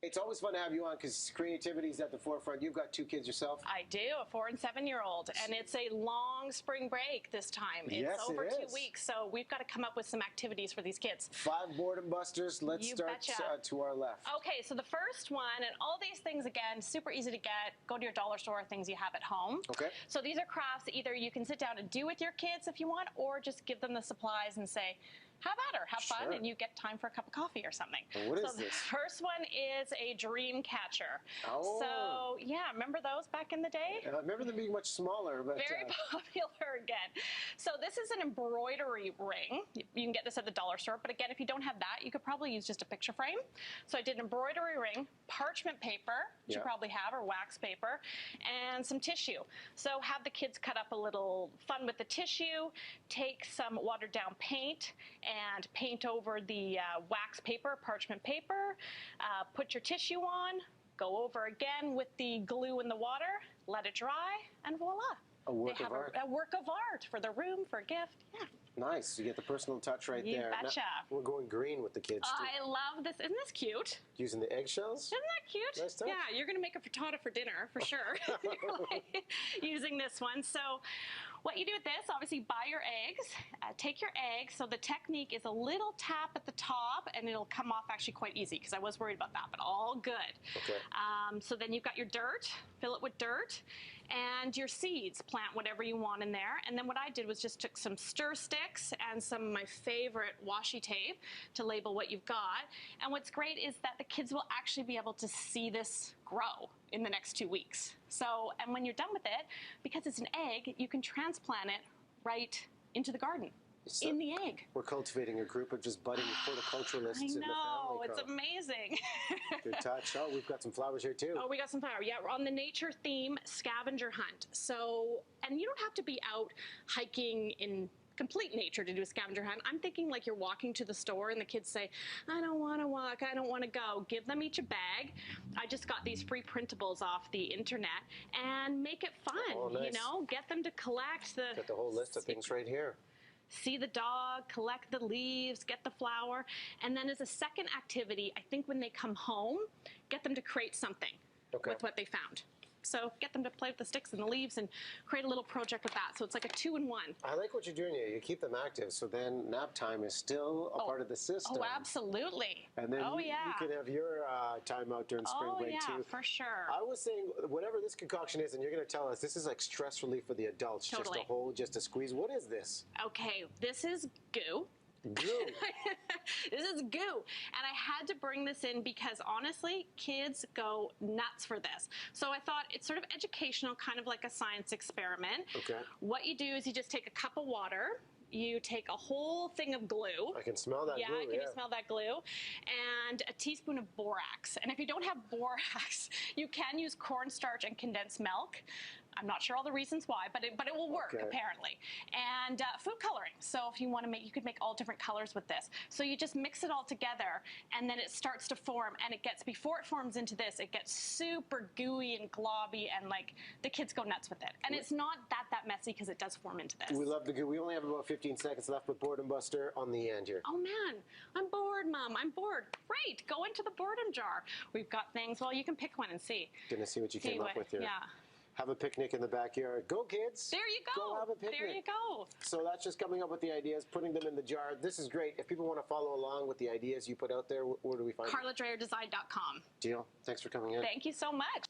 It's always fun to have you on because creativity is at the forefront. You've got 2 kids yourself. I do, a 4- and 7-year-old, and it's a long spring break this time. It's over 2 weeks, so we've got to come up with some activities for these kids. 5 boredom busters. Let's start to our left. Okay, so the first one, and all these things, again, super easy to get. Go to your dollar store, things you have at home. Okay. So these are crafts that either you can sit down and do with your kids if you want, or just give them the supplies and say, have at her, have fun, and you get time for a cup of coffee or something. Well, what is this? The first one is a dream catcher. Oh. So, yeah, remember those back in the day? I remember them being much smaller. But, very popular again. So this is an embroidery ring. You can get this at the dollar store, but again, if you don't have that, you could probably use just a picture frame. So I did an embroidery ring, parchment paper, which you probably have, or wax paper, and some tissue. So have the kids cut up a little fun with the tissue, take some watered down paint, and paint over the wax paper, parchment paper, put your tissue on, go over again with the glue in the water, let it dry, and voila. A work of art. A work of art for the room, for a gift. Yeah. Nice. You get the personal touch right there. You betcha. Now, we're going green with the kids, too. I love this. Isn't this cute? Using the eggshells? Isn't that cute? Nice touch. Yeah, you're going to make a frittata for dinner, for sure, using this one. So what you do with this, obviously buy your eggs. Take your eggs. So the technique is a little tap at the top, and it'll come off actually quite easy, because I was worried about that, but all good. Okay. So then you've got your dirt. Fill it with dirt. And your seeds. Plant whatever you want in there. And then what I did was just took some stir sticks and some of my favorite washi tape to label what you've got. And what's great is that the kids will actually be able to see this grow in the next 2 weeks. So, and when you're done with it, because it's an egg, you can transplant it right into the garden. So in the egg. We're cultivating a group of just budding horticulturalists in the family. I know, it's amazing. Good touch. Oh, we've got some flowers here too. Oh, we got some flowers. Yeah, we're on the nature theme scavenger hunt. So, and you don't have to be out hiking in complete nature to do a scavenger hunt. I'm thinking like you're walking to the store and the kids say, I don't want to walk, I don't want to go. Give them each a bag. I just got these free printables off the internet, and make it fun. Oh, nice. You know, get them to collect the... Got the whole list of things right here. See the dog, collect the leaves, get the flower, and then as a second activity, I think when they come home, get them to create something with what they found. So get them to play with the sticks and the leaves and create a little project with that. So it's like a 2-in-1. I like what you're doing here. You keep them active, so then nap time is still a part of the system. Oh, absolutely. And then you can have your time out during spring break too. Oh, yeah, for sure. I was saying, whatever this concoction is, and you're going to tell us, this is like stress relief for the adults. Totally. Just a hold, just a squeeze. What is this? Okay, this is goo. Goo. This is goo. And I had to bring this in because honestly, kids go nuts for this. So I thought it's sort of educational, kind of like a science experiment. Okay. What you do is you just take a cup of water. You take a whole thing of glue. I can smell that glue. Yeah, can you smell that glue? And a teaspoon of borax. And if you don't have borax, you can use cornstarch and condensed milk. I'm not sure all the reasons why, but it will work apparently. And food coloring. So if you want to make, you could make all different colors with this. So you just mix it all together, and then it starts to form. And it gets, before it forms into this, it gets super gooey and globby, and like the kids go nuts with it. And it's not that messy because it does form into this. We love the goo. We only have about 15 seconds left with Boredom Buster on the end here. Oh man, I'm bored, Mom. I'm bored. Great, go into the boredom jar. We've got things. Well, you can pick one and see. Gonna see what you came up with here. Yeah. Have a picnic in the backyard. Go, kids. There you go. Go have a picnic. There you go. So that's just coming up with the ideas, putting them in the jar. This is great. If people want to follow along with the ideas you put out there, where do we find them? KarlaDreyerDesign.com. Deal. Thanks for coming in. Thank you so much.